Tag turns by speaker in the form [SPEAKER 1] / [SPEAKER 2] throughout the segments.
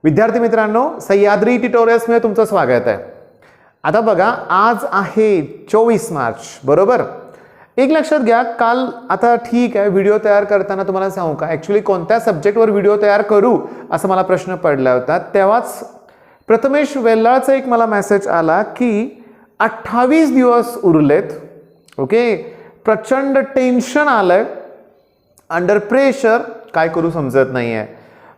[SPEAKER 1] विद्यार्थी मित्रांनो, सह्याद्री ट्युटोरियल्स मध्ये तुमचं स्वागत आहे। आता बघा, आज आहे 24 मार्च, बरोबर। एक लक्षात घ्या, काल आता ठीक आहे, व्हिडिओ तयार करताना तुम्हाला सांगू का, ॲक्च्युअली कोणत्या सब्जेक्टवर व्हिडिओ तयार करू असं मला प्रश्न पडला होता। तेव्हाच प्रथमेश वेल्लाळचा एक मला मेसेज आला की 28 दिवस उरलेत, ओके, प्रचंड टेन्शन आलंय, अंडर प्रेशर, काय करू समजत नाहीये।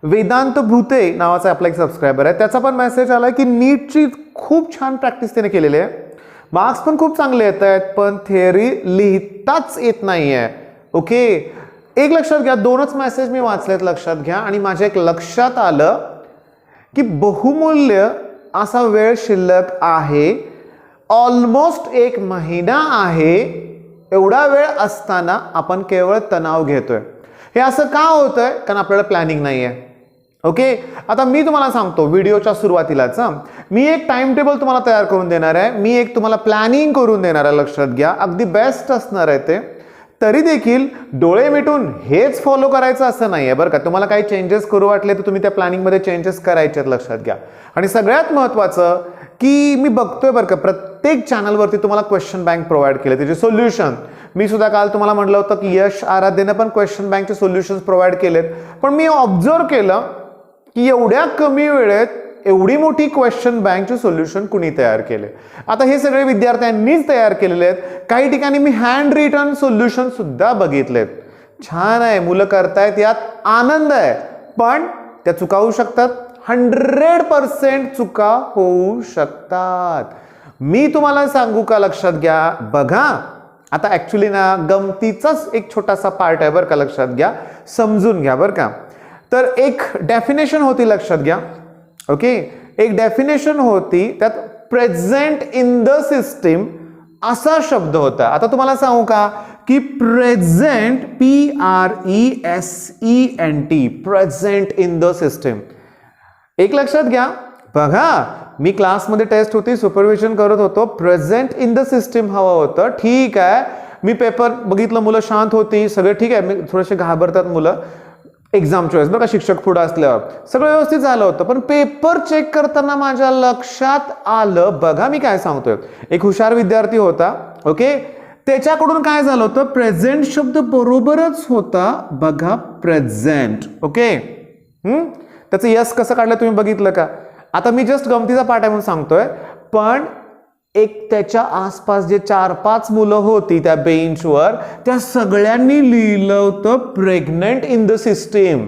[SPEAKER 1] वेदांत भूते नावाचा आपला एक सबस्क्रायबर आहे, त्याचा पण मेसेज आला की नीटची खूप छान प्रॅक्टिस त्याने केलेली आहे, मार्क्स पण खूप चांगले येत आहेत, पण थिअरी लिहिताच येत नाहीये। ओके, एक लक्षात घ्या, दोनच मेसेज मी वाचलेत, लक्षात घ्या, आणि माझ्या एक लक्षात आलं की बहुमूल्य असा वेळ शिल्लक आहे, ऑलमोस्ट 1 महिना आहे। एवढा वेळ असताना आपण केवळ तणाव घेतोय। हे असं का होतंय? कारण आपल्याला प्लॅनिंग नाहीये। ओके, आता मी तुम्हाला सांगतो व्हिडिओच्या सुरुवातीलाच, मी एक टाइम टेबल तुम्हाला तयार करून देणार आहे, मी एक तुम्हाला प्लॅनिंग करून देणार आहे, लक्षात घ्या, अगदी बेस्ट असणार आहे ते। तरी देखील डोळे मिटून हेच फॉलो करायचं असं नाहीये बरं का, तुम्हाला काही चेंजेस करू वाटले तर तुम्ही त्या प्लॅनिंगमध्ये चेंजेस करायचे आहेत, लक्षात घ्या। आणि सगळ्यात महत्त्वाचं की मी बघतोय बरं का, प्रत्येक चॅनलवरती तुम्हाला क्वेश्चन बँक प्रोव्हाइड केले, त्याचे सोल्युशन। मी सुद्धा काल तुम्हाला म्हटलं होतं की यश आराध्यने पण क्वेश्चन बँकचे सोल्युशन्स प्रोव्हाइड केलेत, पण मी ऑब्झर्व केलं की एवढ्या कमी वेळेत एवढी मोठी क्वेश्चन बँकचे सोल्युशन कुणी तयार केले? आता हे सगळे विद्यार्थ्यांनीच तयार केलेले आहेत। काही ठिकाणी मी हँड रिटन सोल्युशन सुद्धा बघितलेत, छान आहे, मुलं करतायत, यात आनंद आहे, पण त्या चुका होऊ शकतात, 100% चुका होऊ शकतात। मी तुम्हाला सांगू का, लक्षात घ्या, बघा आता ॲक्च्युली ना गमतीचाच एक छोटासा पार्ट आहे बरं का, लक्षात घ्या, समजून घ्या बरं का। तर एक डेफिनेशन होती, लक्षात घ्या, ओके, एक डेफिनेशन होती, त्यात प्रेझेंट इन द सिस्टीम असा शब्द होता। आता तुम्हाला सांगू का की present, PRESENT, present in the system, एक लक्षात घ्या, बघा मी क्लासमध्ये टेस्ट होती, सुपरविजन करत होतो, प्रेझेंट इन द सिस्टीम हवं होतं, ठीक आहे। मी पेपर बघितलं, मुलं शांत होती, सगळे ठीक आहे, मी थोडेसे घाबरतात मुलं एक्झामच्या वेळेस बरं का, शिक्षक पुढे असल्यावर सगळं व्यवस्थित झालं होतं, पण पेपर चेक करताना माझ्या लक्षात आलं, बघा मी काय सांगतोय, एक हुशार विद्यार्थी होता, ओके, त्याच्याकडून काय झालं होतं, प्रेझेंट शब्द बरोबरच होता, बघा प्रेझेंट, ओके, त्याचं यस कसं काढलं तुम्ही बघितलं का? आता मी जस्ट गमतीचा पार्ट आहे म्हणून सांगतोय, पण एक त्याच्या आसपास जे 4-5 मुलं होती त्या बेंचवर, त्या सगळ्यांनी लिहिलं होतं प्रेग्नेंट इन द सिस्टीम।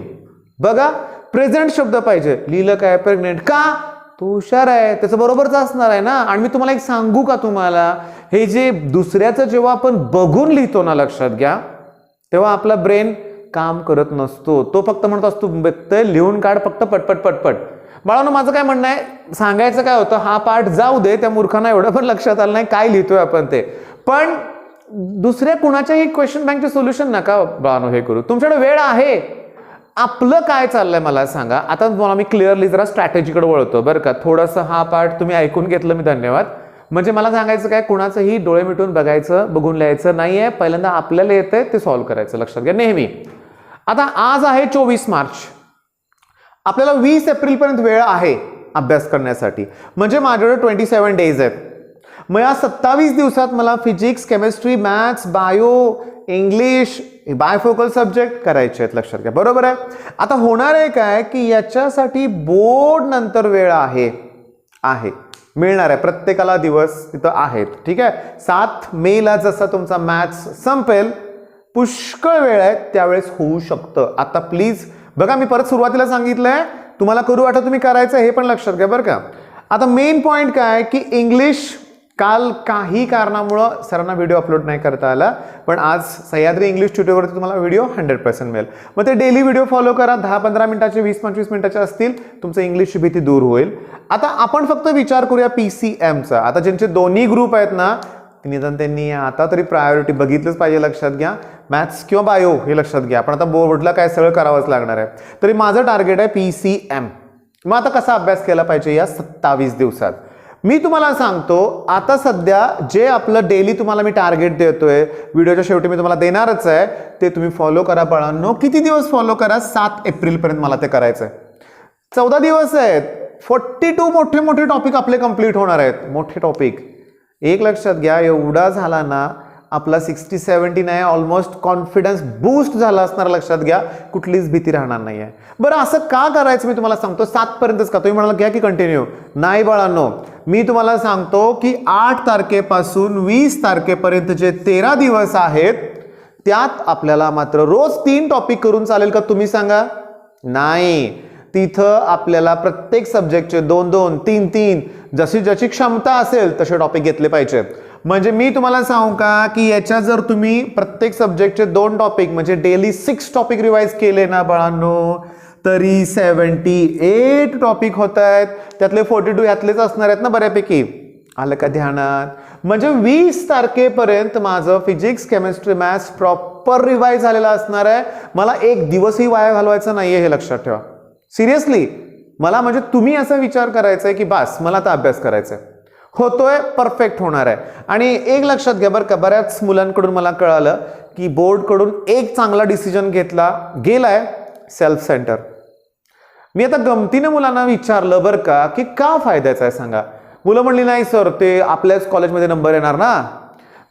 [SPEAKER 1] बघा, प्रेझेंट शब्द पाहिजे, लिहिलं काय प्रेग्नेंट, का? तो हुशार आहे, त्याचं बरोबरच असणार आहे ना। आणि मी तुम्हाला एक सांगू का, तुम्हाला हे जे दुसऱ्याचं जेव्हा आपण बघून लिहितो ना, लक्षात घ्या, तेव्हा आपला ब्रेन काम करत नसतो, तो फक्त म्हणत असतो बघतोय, लिहून काढ फक्त पटपट पटपट। बाळांनो, माझं काय म्हणणं आहे, सांगायचं काय होतं, हा पार्ट जाऊ दे, त्या मूर्खांना एवढं पण लक्षात आलं नाही काय लिहितोय आपण ते, पण दुसऱ्या कुणाच्याही क्वेश्चन बँकचे सोल्युशन नका बाळांनो हे करू, तुमच्याकडे वेळ आहे। आपलं काय चाललंय मला सांगा, आता तुम्हाला मी क्लिअरली जरा स्ट्रॅटेजीकडे वळतो बरं का, थोडंसं हा पार्ट तुम्ही ऐकून घेतलं, मी धन्यवाद। म्हणजे मला सांगायचं काय, कुणाचंही डोळे मिटून बघायचं, बघून लिहायचं नाहीये, पहिल्यांदा आपल्याला येतंय ते सॉल्व्ह करायचं, लक्षात घ्या नेहमी। आता आज आहे 24 मार्च, आपल्याला 20 एप्रिल पर्यंत वेळ आहे अभ्यास करण्यासाठी, म्हणजे माझ्याकडे 27 डेज आहेत। मग या 27 दिवसात मला physics, chemistry, maths, bio, English, bifocal subject करायचे आहेत, लक्षात घ्या, बरोबर आहे। आता होणार आहे काय की याच्यासाठी बोर्ड नंतर वेळ आहे मिळणार आहे, प्रत्येकाला दिवस तिथं आहेत, ठीक आहे। 7 मेला जसा तुमचा मॅथ्स संपेल, पुष्कळ वेळ आहे, त्यावेळेस होऊ शकतं। आता प्लीज बघा, मी परत सुरुवातीला सांगितलंय, तुम्हाला करू वाटत तुम्ही करायचं, हे पण लक्षात घ्या बरं का। आता मेन पॉइंट काय की इंग्लिश, काल काही कारणामुळं सरांना व्हिडिओ अपलोड नाही करता आला, पण आज सह्याद्री इंग्लिश ट्युटोरवरती तुम्हाला व्हिडिओ 100% मिळेल। मग ते डेली व्हिडिओ फॉलो करा, 10-15 मिनिटाचे, 20-25 मिनिटाचे असतील, तुमचं इंग्लिशची भीती दूर होईल। आता आपण फक्त विचार करूया PCMचा। आता ज्यांचे दोन्ही ग्रुप आहेत ना, निदान त्यांनी आता तरी प्रायोरिटी बघितलंच पाहिजे, लक्षात घ्या, मॅथ्स किंवा बायो हे लक्षात घ्या, पण आता बोर्डला काय सगळं करावंच लागणार आहे, तरी माझं टार्गेट आहे PCM। मग आता कसा अभ्यास केला पाहिजे या 27 दिवसात, मी तुम्हाला सांगतो। आता सध्या जे आपलं डेली तुम्हाला मी टार्गेट देतोय, व्हिडिओच्या शेवटी मी तुम्हाला देणारच आहे, ते तुम्ही फॉलो करा बाळांनो। किती दिवस फॉलो करा? 7 एप्रिल पर्यंत मला ते करायचं आहे। 14 दिवस आहेत, 42 मोठे मोठे टॉपिक आपले कंप्लीट होणार आहेत. मोठे टॉपिक एक लक्षात घ्या, एवढा झाला ना आपला 60-70 नाही, ऑलमोस्ट कॉन्फिडन्स बूस्ट झाला असणार. लक्षात घ्या, कुठलीच भीती राहणार नाहीये. बरं असं का करायचं मी तुम्हाला सांगतो. 7 पर्यंतच का, तुम्ही म्हणाला घ्या की कंटिन्यू, नाही बाळांनो, मी तुम्हाला सांगतो की 8 तारखेपासून 20 तारखेपर्यंत जे 13 दिवस आहेत त्यात आपल्याला मात्र रोज 3 टॉपिक करून चालेल का, तुम्ही सांगा. नाही, तिथं आपल्याला प्रत्येक सब्जेक्टचे 2-2, 3-3 जशी ज्याची क्षमता असेल तसे टॉपिक घेतले पाहिजे. म्हणजे मी तुम्हाला सांगू का की याच्या जर तुम्ही प्रत्येक सब्जेक्टचे 2 टॉपिक म्हणजे डेली 6 टॉपिक रिवाइज केले ना बाळांनो, तरी 78 टॉपिक होत आहेत. त्यातले 42 यातलेच असणार आहेत ना बऱ्यापैकी. आलं का ध्यानात. म्हणजे 20 तारखेपर्यंत माझं physics, chemistry, maths proper revise झालेला असणार आहे. मला एक दिवसही वाया घालवायचा नाहीये, हे लक्षात ठेवा. सिरियसली मला म्हणजे तुम्ही असा विचार करायचा आहे की बस मला आता अभ्यास करायचा आहे, होतोय, परफेक्ट होणार आहे. आणि एक लक्षात घ्या बरं का, बऱ्याच मुलांकडून मला कळालं की बोर्डकडून एक चांगला डिसिजन घेतला गेलाय, सेल्फ सेंटर. मी आता गमतीने मुलांना विचारलं बरं का की का फायद्याचं आहे सांगा. मुलं म्हणली नाही सर ते आपल्याच कॉलेजमध्ये नंबर येणार ना.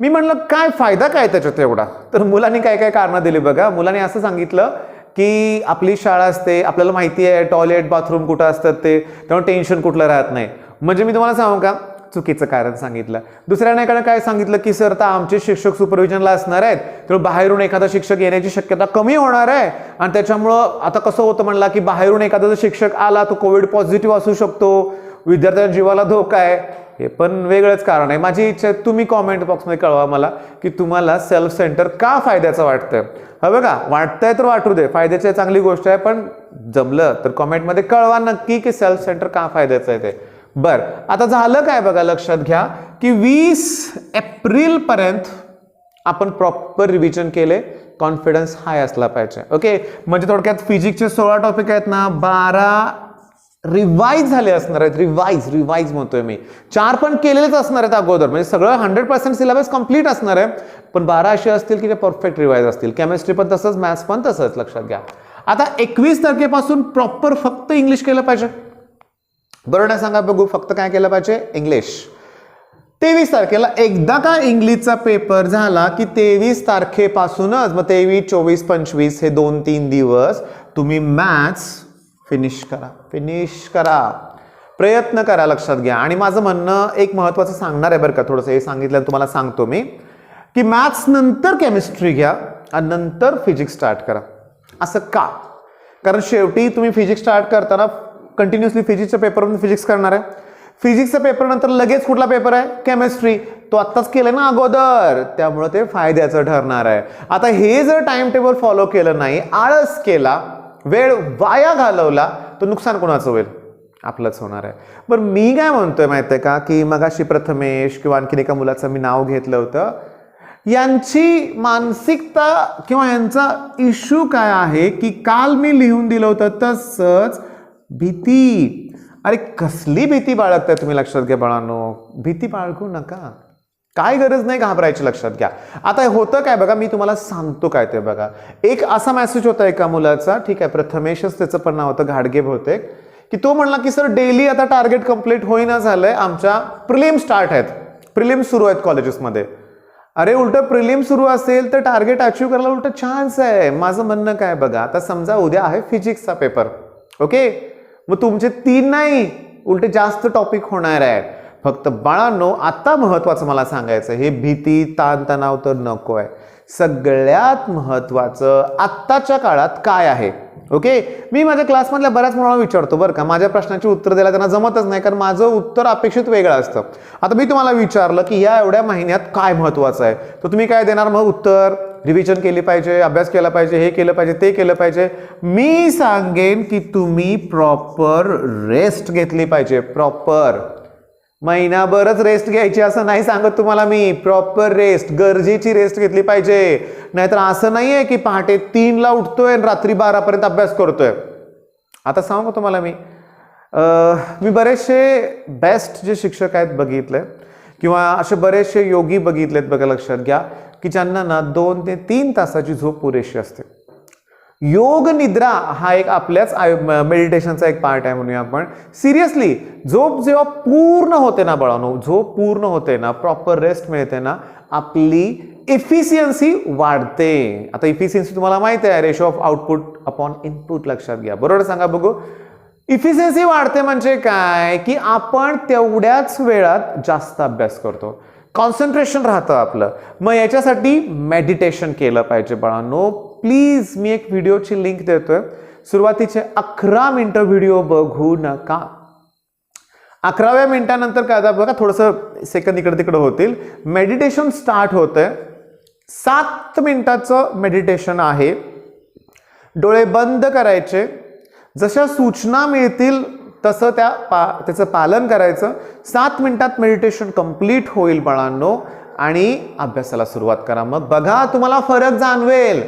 [SPEAKER 1] मी म्हणलं काय फायदा काय त्याच्यात एवढा. तर मुलांनी काय काय कारणं दिली बघा. मुलांनी असं सांगितलं की आपली शाळा असते, आपल्याला माहिती आहे टॉयलेट बाथरूम कुठं असतात ते, त्यामुळे टेन्शन कुठलं राहत नाही. म्हणजे मी तुम्हाला सांगू का, चुकीचं कारण सांगितलं. दुसऱ्याने एकाने काय सांगितलं की सर तर आमचे शिक्षक सुपरविजनला असणार आहेत, त्यामुळे बाहेरून एखादा शिक्षक येण्याची शक्यता कमी होणार आहे. आणि त्याच्यामुळं आता कसं होतं म्हणला की बाहेरून एखादा जर शिक्षक आला तो कोविड पॉझिटिव्ह असू शकतो, विद्यार्थ्यांच्या जीवाला धोका आहे. हे पण वेगळंच कारण आहे. माझी इच्छा आहे तुम्ही कॉमेंट बॉक्समध्ये कळवा मला की तुम्हाला सेल्फ सेंटर का फायद्याचं वाटतंय. हा बघा, वाटतंय तर वाटू दे, फायद्याची चांगली गोष्ट आहे, पण जमलं तर कॉमेंटमध्ये कळवा नक्की की सेल्फ सेंटर का फायद्याचं आहे ते. बर, आता झालं काय बघा, लक्षात घ्या की 20 एप्रिल पर्यंत आपण प्रॉपर रिव्हिजन केले, कॉन्फिडन्स हाय असला पाहिजे. ओके, म्हणजे थोडक्यात फिजिक्सचे 16 टॉपिक आहेत ना, 12 रिवाइज झाले असणार आहेत. रिवाइज म्हणतोय मी, 4 पण केलेलेच असणार आहेत अगोदर, म्हणजे सगळं 100% सिलेबस कंप्लीट असणार आहे, पण 12 असे असतील की ते परफेक्ट रिवाइज असतील. केमिस्ट्री पण तसंच, मॅथ्स पण तसंच. लक्षात घ्या. आता 21 तारखेपासून प्रॉपर फक्त इंग्लिश केलं पाहिजे. बरोबर ना, सांगा बघू, फक्त काय केलं पाहिजे, इंग्लिश. 23 तारखेला एकदा का इंग्लिशचा पेपर झाला की 23 तारखेपासूनच मग 23, 24, 25 हे 2-3 दिवस तुम्ही मॅथ्स फिनिश करा, प्रयत्न करा. लक्षात घ्या. आणि माझं म्हणणं एक महत्वाचं सांगणार आहे बरं का, थोडंसं हे सांगितलं तुम्हाला सांगतो मी की मॅथ्स नंतर केमिस्ट्री घ्या आणि नंतर फिजिक्स स्टार्ट करा. असं का, कारण शेवटी तुम्ही फिजिक्स स्टार्ट करताना कंटिन्युअसली फिजिक्सच्या पेपरवरून फिजिक्स करणार आहे. फिजिक्सच्या पेपर नंतर लगेच कुठला पेपर आहे, केमिस्ट्री, तो आत्ताच केलं ना अगोदर, त्यामुळे ते फायद्याचं ठरणार आहे. आता हे जर टाइम टेबल फॉलो केलं नाही, आळस केला, वेळ वाया घालवला, तर नुकसान कोणाचं होईल, आपलंच होणार आहे. पण मी काय म्हणतोय माहितीये का की मगाशी प्रथमेश किंवा आणखीन एका मुलाचं मी नाव घेतलं होतं, यांची मानसिकता किंवा यांचा इश्यू काय आहे की काल मी लिहून दिलं होतं तसंच भीती. अरे कसली भीती बाळगताय तुम्ही, लक्षात घ्या बाळांनो, भीती बाळगू नका, काय गरज नाही घाबरायची. लक्षात घ्या. आता होतं काय बघा, मी तुम्हाला सांगतो काय ते बघा. एक असा मेसेज होता एका मुलाचा, ठीक आहे, प्रथमेशच त्याचं पण नाव होतं, घाडगे बहुतेक, की तो म्हणला की सर डेली आता टार्गेट कंप्लीट होईना झालंय, आमच्या प्रिलिम स्टार्ट आहेत, प्रिलिम सुरू आहेत कॉलेजेसमध्ये. अरे उलट प्रिलिम सुरू असेल तर टार्गेट अचीव करायला उलट चान्स आहे. माझं म्हणणं काय बघा, आता समजा उद्या आहे फिजिक्सचा पेपर, ओके, मग तुमचे 3 नाही उलट जास्त टॉपिक होणार आहे. फक्त बाळांनो आता महत्वाचं मला सांगायचं, हे भीती ताणतणाव तर नको आहे. सगळ्यात महत्वाचं आत्ताच्या काळात काय आहे. ओके, मी माझ्या क्लासमधल्या बऱ्याच मुलांना विचारतो बरं का, माझ्या प्रश्नाची उत्तर द्यायला त्यांना जमतच नाही, कारण माझं उत्तर अपेक्षित वेगळं असतं. आता मी तुम्हाला विचारलं की या एवढ्या महिन्यात काय महत्वाचं आहे, तर तुम्ही काय देणार मग उत्तर, रिव्हिजन केली पाहिजे, अभ्यास केला पाहिजे, हे केलं पाहिजे, ते केलं पाहिजे. मी सांगेन की तुम्ही प्रॉपर रेस्ट घेतली पाहिजे. प्रॉपर महिनाभरच रेस्ट घ्यायची असं नाही सांगत तुम्हाला मी, प्रॉपर रेस्ट, गरजेची रेस्ट घेतली पाहिजे. नाहीतर असं नाहीये की पहाटे 3ला उठतोय आणि रात्री 12 पर्यंत अभ्यास करतोय. आता सांगू तुम्हाला मी बरेचसे बेस्ट जे शिक्षक आहेत बघितले किंवा असे बरेचसे योगी बघितलेत बघा. लक्षात घ्या की ज्यांना ना 2 ते 3 तासाची झोप पुरेशी असते. योग निद्रा हा एक आपल्याच मेडिटेशनचा एक पार्ट आहे म्हणूया आपण. सिरियसली झोप जेव्हा पूर्ण होते ना बाळांनो, झोप पूर्ण होते ना, प्रॉपर रेस्ट मिळते ना, आपली इफिशियन्सी वाढते. आता इफिशियन्सी तुम्हाला माहिती आहे, ratio of output upon input, लक्षात घ्या. बरोबर सांगा बघू. इफिशियन्सी वाढते म्हणजे काय, की आपण तेवढ्याच वेळात जास्त अभ्यास करतो, कॉन्सन्ट्रेशन राहतं आपलं. मग याच्यासाठी मेडिटेशन केलं पाहिजे बाळांनो. प्लीज मी एक व्हिडिओची लिंक देतोय, सुरुवातीचे 11 मिनिटं व्हिडिओ बघू नका. 11व्या मिनिटानंतर काय आता बघा, थोडंसं सेकंद इकडे तिकडे होतील. मेडिटेशन स्टार्ट होतंय. 7 मिनिटाचं मेडिटेशन आहे. डोळे बंद करायचे, जशा सूचना मिळतील तसं त्याचं पालन करायचं. 7 मिनिटात मेडिटेशन कंप्लीट होईल बाळांनो, आणि अभ्यासाला सुरुवात करा. मग बघा तुम्हाला फरक जाणवेल,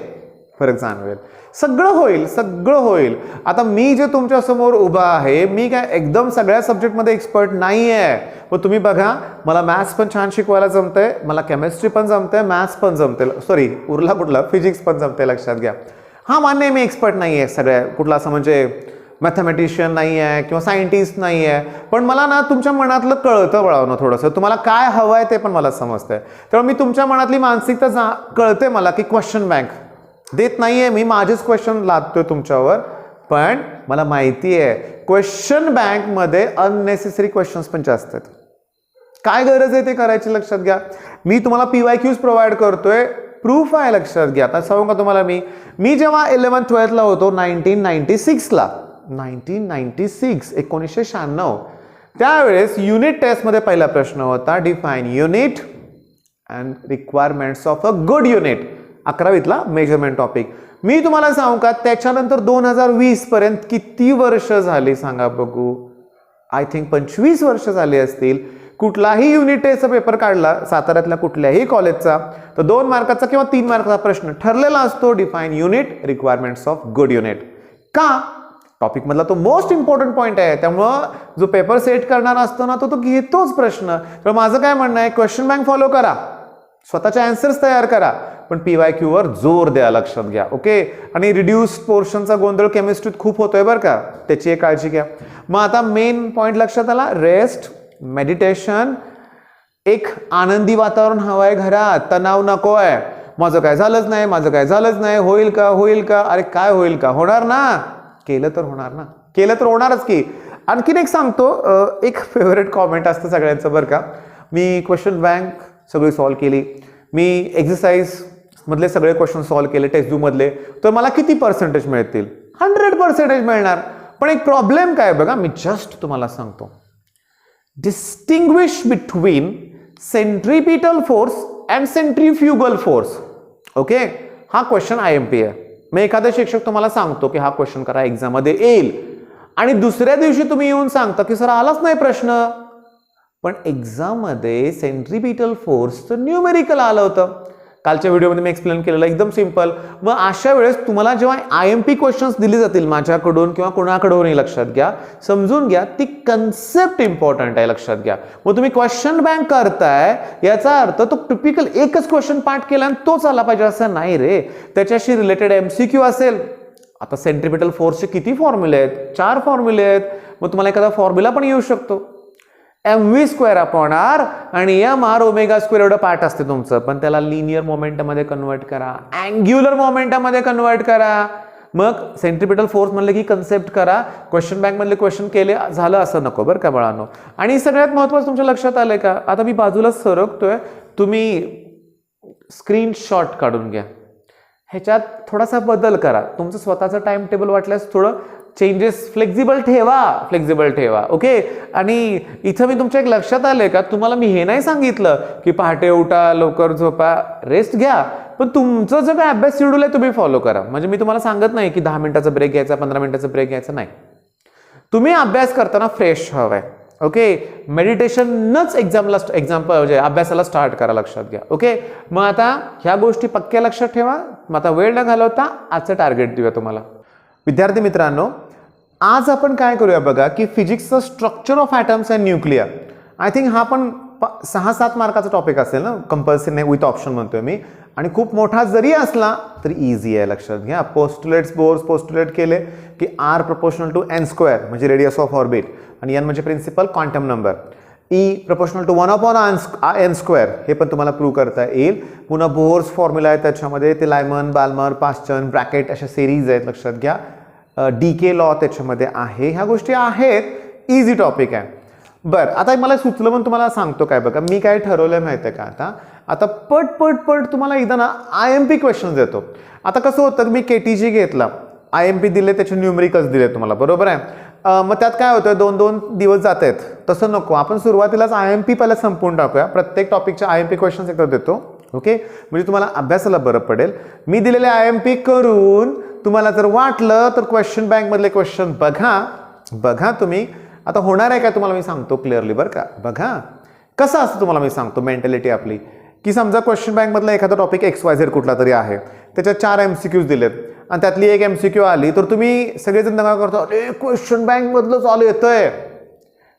[SPEAKER 1] सगळं होईल. आता मी जे तुमच्या समोर उभा आहे, मी काय एकदम सगळ्या सब्जेक्टमध्ये एक्सपर्ट नाही आहे. मग तुम्ही बघा, मला मॅथ्स पण छान शिकवायला जमतंय, मला केमिस्ट्री पण जमतंय, मॅथ्स पण जमते, सॉरी उरला कुठला फिजिक्स पण जमते, लक्षात घ्या. हा मान्य, मी एक्सपर्ट नाही आहे सगळ्या, कुठला असं म्हणजे मॅथमॅटिशियन नाही आहे किंवा सायंटिस्ट नाही आहे, पण मला ना तुमच्या मनातलं कळतं बाळांनो. थोडंसं तुम्हाला काय हवं आहे ते पण मला समजतंय. त्यामुळे मी तुमच्या मनातली मानसिकता कळते मला, की क्वेश्चन बँक देत नाहीये मी, माझेच क्वेश्चन लादतोय तुमच्यावर, पण मला माहिती आहे क्वेश्चन बँक मध्ये अननेसेसरी क्वेश्चन्स पण जास्त आहेत. काय गरज आहे ते करायची, लक्षात घ्या. मी तुम्हाला PYQs प्रोव्हाइड करतोय, प्रूफ आहे, लक्षात घ्या. आता सांगू का तुम्हाला, मी जेव्हा 11th-12th ला होतो 1996, 1996 त्यावेळेस युनिट टेस्ट मध्ये पहिला प्रश्न होता, define unit and requirements of a good unit. 11वीतला मेजरमेंट टॉपिक. मी तुम्हाला सांगू का, त्याच्यानंतर 2020 पर्यंत किती वर्ष झाली सांगा बघू. आय थिंक 25 वर्ष झाली असतील. कुठलाही युनिट टेस्टचा पेपर काढला साताऱ्यातल्या कुठल्याही कॉलेजचा, तर 2 मार्काचा किंवा 3 मार्काचा प्रश्न ठरलेला असतो, define unit, requirements of good unit. का, टॉपिक मधला तो मोस्ट इम्पॉर्टंट पॉइंट आहे. त्यामुळं जो पेपर सेट करणार असतो ना, तो घेतोच प्रश्न. तर माझं काय म्हणणं आहे, क्वेश्चन बँक फॉलो करा, स्वतःचे आन्सर्स तयार करा, पण PYQ वर जोर द्या, लक्षात घ्या. ओके. आणि रिड्यूस्ड पोर्शनचा गोंधळ केमिस्ट्रीत खूप होतोय बरं का, त्याची एक काळजी घ्या. मग आता मेन पॉइंट लक्षात आला, रेस्ट, मेडिटेशन, एक आनंदी वातावरण हवंय घरात, तणाव नकोय. माझं काय झालंच नाही, होईल का, अरे काय होईल का, होणार ना, केलं तर होणारच की. आणखीन एक सांगतो, एक फेवरेट कॉमेंट असतं सगळ्यांचं बरं का. मी क्वेश्चन बँक सगळी सॉल्व्ह केली, मी एक्सरसाइज मधले सगळे क्वेश्चन सॉल्व्ह केले टेक्स्ट बुक मधले, तर मला किती पर्सेंटेज मिळतील, 100% मिळणार. पण एक प्रॉब्लेम काय बघा, मी जस्ट तुम्हाला सांगतो, distinguish between centripetal force and centrifugal force. Okay, हा क्वेश्चन IMP आहे. मग एखादा शिक्षक तुम्हाला सांगतो की हा क्वेश्चन करा, एक्झाम मध्ये येईल, आणि दुसऱ्या दिवशी तुम्ही येऊन सांगता की सर आलाच नाही प्रश्न, पण एक्झाम मध्ये सेंट्रीपिटल फोर्सचं न्यूमेरिकल आलं होतं. कालच्या व्हिडिओमध्ये मी एक्सप्लेन केलेलं, एकदम सिंपल. मग अशा वेळेस तुम्हाला जेव्हा IMP क्वेश्चन्स दिले जातील माझ्याकडून किंवा कोणाकडून, लक्षात घ्या, समजून घ्या, ती कन्सेप्ट इम्पॉर्टंट आहे, लक्षात घ्या. मग तुम्ही क्वेश्चन बँक करताय याचा अर्थ तो टिपिकल एकच क्वेश्चन पाठ केला आणि तोच आला पाहिजे असं नाही रे, त्याच्याशी रिलेटेड MCQ असेल. आता सेंट्रीपिटल फोर्सचे किती फॉर्म्युले आहेत, 4 फॉर्म्युले आहेत. मग तुम्हाला एखादा फॉर्म्युला पण येऊ शकतो, mv²/r आणि mr⍵² एवढं पार्ट असते तुमचं, पण त्याला लिनियर मोमेंटम मध्ये कन्वर्ट करा, अँग्युलर मोमेंटम मध्ये कन्वर्ट करा. मग सेंट्रीपिटल फोर्स म्हणले की कन्सेप्ट करा, क्वेश्चन बँक मधले क्वेश्चन केले झालं असं नको बरं का बाळांनो. आणि सगळ्यात महत्त्वाचं तुमच्या लक्षात आलंय का, आता मी बाजूला सरकतोय, तुम्ही स्क्रीनशॉट काढून घ्या, ह्याच्यात थोडासा बदल करा, तुमचं स्वतःचं टाइम टेबल वाटल्यास थोडं चेंजेस फ्लेक्झिबल ठेवा. ओके. आणि इथं मी तुमच्या एक लक्षात आलंय का, तुम्हाला मी हे नाही सांगितलं की पहाटे उठा, लवकर झोपा, रेस्ट घ्या, पण तुमचं जे काय अभ्यास शेड्यूल आहे तुम्ही फॉलो करा. म्हणजे मी तुम्हाला सांगत नाही की 10 मिनिटाचा ब्रेक घ्यायचा, 15 मिनिटाचा ब्रेक घ्यायचा, नाही. तुम्ही अभ्यास करताना फ्रेश हवाय. ओके. मेडिटेशनच अभ्यासाला स्टार्ट करा, लक्षात घ्या. ओके. मग आता ह्या गोष्टी पक्क्या लक्षात ठेवा. मग आता वेळ न घालवता आजचं टार्गेट देऊया तुम्हाला. विद्यार्थी मित्रांनो, आज आपण काय करूया बघा, की फिजिक्सचं structure of atoms and nuclear. I think हा पण 6-7 मार्काचा टॉपिक असेल ना, कंपल्सरी नाही, विथ ऑप्शन म्हणतोय मी, आणि खूप मोठा जरी असला तरी इझी आहे. लक्षात घ्या. पोस्टुलेट्स बोर्स पोस्टुलेट केले की R प्रपोर्शनल टू n² म्हणजे रेडियस ऑफ ऑर्बिट, आणि n म्हणजे principal quantum number, E proportional to 1/n², हे पण तुम्हाला प्रूव्ह करता येईल. पुन्हा बोर्स फॉर्म्युला आहे त्याच्यामध्ये, ते लायमन, बाल्मर, पास्चन, ब्रॅकेट अशा सिरीज आहेत. लक्षात घ्या. डीके लॉ त्याच्यामध्ये आहे. ह्या गोष्टी आहेत, इझी टॉपिक आहे. बरं, आता मला सुचलं म्हणून तुम्हाला सांगतो काय बघा, मी काय ठरवलंय माहिती आहे का, आता पट तुम्हाला एकदा ना IMP क्वेश्चन देतो. आता कसं होतं, मी KTG घेतला, IMP दिले, त्याचे न्यूमरिकल्स दिले तुम्हाला, बरोबर आहे. मग त्यात काय होतं, 2-2 दिवस जात आहेत. तसं नको, आपण सुरुवातीलाच IMP पहिला संपवून टाकूया. प्रत्येक टॉपिकचे IMP क्वेश्चन्स एकदा देतो, ओके, म्हणजे तुम्हाला अभ्यासाला बरं पडेल. मी दिलेले IMP करून तुम्हाला जर वाटलं तर क्वेश्चन बँकमधले क्वेश्चन बघा तुम्ही. आता होणार आहे काय तुम्हाला मी सांगतो क्लिअरली, बरं का. बघा कसं असतं तुम्हाला मी सांगतो मेंटॅलिटी आपली, की समजा क्वेश्चन बँकमधला एखादा टॉपिक XYZ कुठला तरी आहे, त्याच्यात 4 MCQs दिलेत आणि त्यातली एक MCQ आली, तर तुम्ही सगळेजण दंगा करतो, अरे क्वेश्चन बँकमधलं चालू येतंय.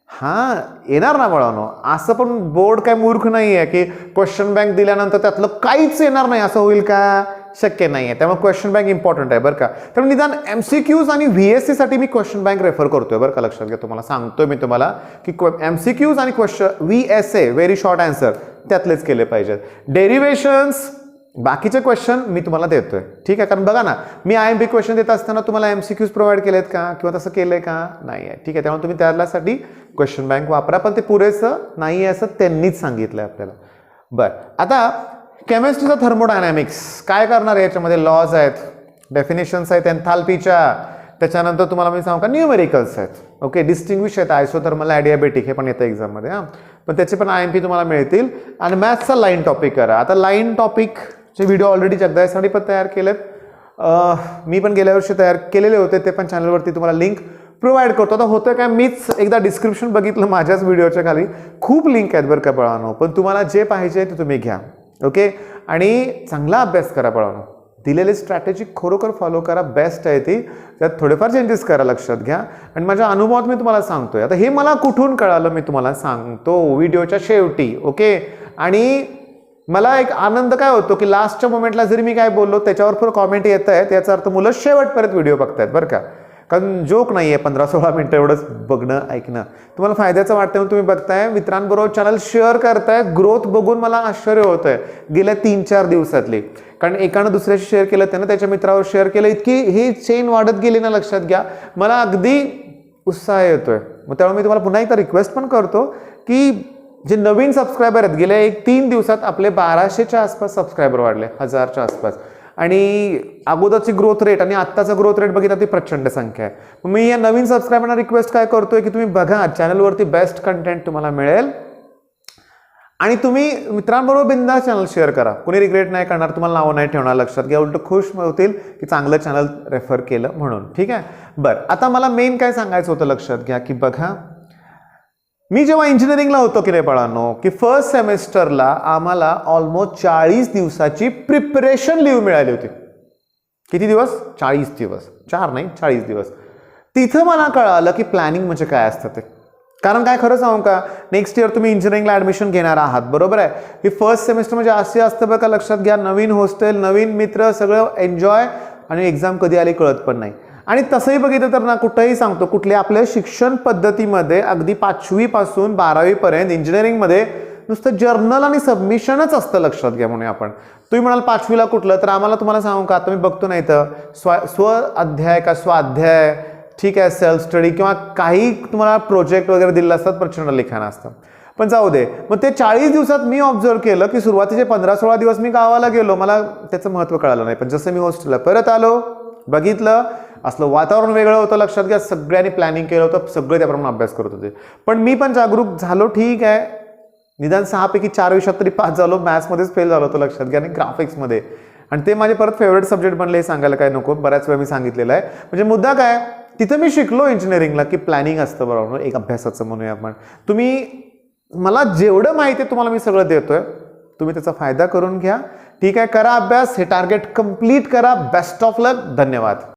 [SPEAKER 1] हां, येणार ना बाळांनो, असं पण बोर्ड काय मूर्ख नाही आहे की क्वेश्चन बँक दिल्यानंतर त्यातलं काहीच येणार नाही, असं होईल का? शक्य नाही आहे. त्यामुळे क्वेश्चन बँक इम्पॉर्टंट आहे, बरं का. त्यामुळे निदान MCQs आणि VSC साठी मी क्वेश्चन बँक रेफर करतोय, बरं का. लक्षात घ्या, तुम्हाला सांगतोय मी तुम्हाला की MCQs आणि VSA व्हेरी शॉर्ट आन्सर त्यातलेच केले पाहिजेत. डेरिव्हेशन्स बाकीचे क्वेश्चन मी तुम्हाला देतोय, ठीक आहे. कारण बघा ना, मी IMP क्वेश्चन देत असताना तुम्हाला MCQs प्रोव्हाइड केलेत का किंवा तसं केलंय का? नाही आहे, ठीक आहे. त्यामुळे तुम्ही त्यासाठी क्वेश्चन बँक वापरा, पण ते पुरेसं नाही आहे असं त्यांनीच सांगितलंय आपल्याला. बरं, आता केमिस्ट्रीचा थर्मोडायनॅमिक्स काय करणार आहे, याच्यामध्ये लॉज आहेत, डेफिनेशन्स आहेत एन्थाल्पीच्या, त्याच्यानंतर तुम्हाला मी सांगू का न्यूमेरिकल्स आहेत, ओके, डिस्टिंग्विश आहेत, आयसोथर्मल ॲडियाबेटिक, हे पण येतं एक्झाममध्ये. हां, पण त्याचे पण IMP तुम्हाला मिळतील. आणि मॅथ्सचा लाईन टॉपिक करा. आता लाईन टॉपिकचे व्हिडिओ ऑलरेडी जगदायसाठी पण तयार केलेत, मी पण गेल्या वर्षी तयार केलेले होते, ते पण चॅनलवरती तुम्हाला लिंक प्रोव्हाइड करतो. आता होतं काय, मीच एकदा डिस्क्रिप्शन बघितलं माझ्याच व्हिडिओच्या खाली, खूप लिंक आहेत बरं का बाळांनो, पण तुम्हाला जे पाहिजे ते तुम्ही घ्या, ओके. आणि चांगला अभ्यास करा बाळांनो, दिलेली स्ट्रॅटेजी खरोखर फॉलो करा, बेस्ट आहे ती. त्यात थोडेफार चेंजेस करा, लक्षात घ्या. आणि माझ्या अनुभवात मी तुम्हाला सांगतोय. आता हे मला कुठून कळालं मी तुम्हाला सांगतो व्हिडिओच्या शेवटी, ओके. आणि मला एक आनंद काय होतो की लास्टच्या मोमेंटला जरी मी काय बोललो त्याच्यावर कॉमेंट येत आहेत, याचा अर्थ मुलं शेवटपर्यंत व्हिडिओ बघतायत, बरं का. कारण जोक नाही आहे 15-16 मिनटं एवढंच बघणं ऐकणं, तुम्हाला फायद्याचं वाटतं म्हणून तुम्ही बघताय, मित्रांबरोबर चॅनल शेअर करताय. ग्रोथ बघून मला आश्चर्य होत आहे गेल्या 3-4 दिवसातली, कारण एकानं दुसऱ्याशी शेअर केलं, त्यानं त्याच्या मित्रावर शेअर केलं, इतकी ही चेन वाढत गेली ना, लक्षात घ्या. मला अगदी उत्साह येतोय. मग त्यामुळे मी तुम्हाला पुन्हा एकदा रिक्वेस्ट पण करतो की जे नवीन सबस्क्रायबर आहेत, गेल्या 1-3 दिवसात आपले 1200च्या आसपास सबस्क्रायबर वाढले, 1000च्या आसपास, आणि अगोदरची ग्रोथ रेट आणि आत्ताचा ग्रोथ रेट बघितला ती प्रचंड संख्या आहे. मी या नवीन सबस्क्रायबरना रिक्वेस्ट काय करतोय की तुम्ही बघा, चॅनलवरती बेस्ट कंटेंट तुम्हाला मिळेल, आणि तुम्ही मित्रांबरोबर बिंदास चॅनल शेअर करा. कोणी रिग्रेट नाही करणार, तुम्हाला नावं नाही ठेवणार, लक्षात घ्या. उलट खुश होतील की चांगलं चॅनल रेफर केलं म्हणून, ठीक आहे. बरं, आता मला मेन काय सांगायचं होतं, लक्षात घ्या की बघा, मी जेव्हा इंजिनिअरिंगला होतो की नाही बाळांनो, की फर्स्ट सेमेस्टरला आम्हाला ऑलमोस्ट 40 दिवसाची प्रिपरेशन लीव्ह मिळाली होती. किती दिवस? 40 दिवस, 4 नाही 40 दिवस. तिथं मला कळालं की प्लॅनिंग म्हणजे काय असतं ते. कारण काय खरं सांगू का, नेक्स्ट इयर तुम्ही इंजिनिअरिंगला ॲडमिशन घेणार आहात, बरोबर आहे. ही फर्स्ट सेमेस्टर म्हणजे असे असतं बघा, लक्षात घ्या, नवीन हॉस्टेल, नवीन मित्र, सगळं एन्जॉय, आणि एक्झाम कधी आली कळत पण नाही. आणि तसंही बघितलं तर ना, कुठंही सांगतो, कुठल्या आपल्या शिक्षण पद्धतीमध्ये अगदी 5वी पासून 12वी पर्यंत इंजिनिअरिंगमध्ये नुसतं जर्नल आणि सबमिशनच असतं, लक्षात घ्या. म्हणून आपण, तुम्ही म्हणाल 5वीला कुठलं, तर आम्हाला तुम्हाला सांगू का, आता मी बघतो नाही तर स्व अध्याय का स्वाध्याय, ठीक आहे, सेल्फ स्टडी किंवा काही तुम्हाला प्रोजेक्ट वगैरे दिलेलं असतात, प्रचंड लिखाण असतं. पण जाऊ दे. मग ते 40 दिवसात मी ऑब्झर्व केलं की सुरुवातीचे 15-16 दिवस मी गावाला गेलो, मला त्याचं महत्त्व कळालं नाही. पण जसं मी हॉस्टेलला परत आलो, बघितलं, असलं वातावरण वेगळं होतं, लक्षात घ्या. सगळ्यांनी प्लॅनिंग केलं होतं, सगळे त्याप्रमाणे अभ्यास करत होते. पण मी पण जागरूक झालो, ठीक आहे, निदान 6 पैकी 4 विषयात तरी पास झालो. मॅथ्समध्येच फेल झालो होतो, लक्षात घ्या, आणि ग्राफिक्समध्ये, आणि ते माझे परत फेवरेट सब्जेक्ट बनले. हे सांगायला काय नको, बऱ्याच वेळा मी सांगितलेलं आहे. म्हणजे मुद्दा काय, तिथं मी शिकलो इंजिनिअरिंगला की प्लॅनिंग असतं, बरोबर, एक अभ्यासाचं म्हणूया आपण. तुम्ही, मला जेवढं माहिती आहे तुम्हाला मी सगळं देतोय, तुम्ही त्याचा फायदा करून घ्या, ठीक आहे. करा अभ्यास, हे टार्गेट कंप्लीट करा. बेस्ट ऑफ लक, धन्यवाद.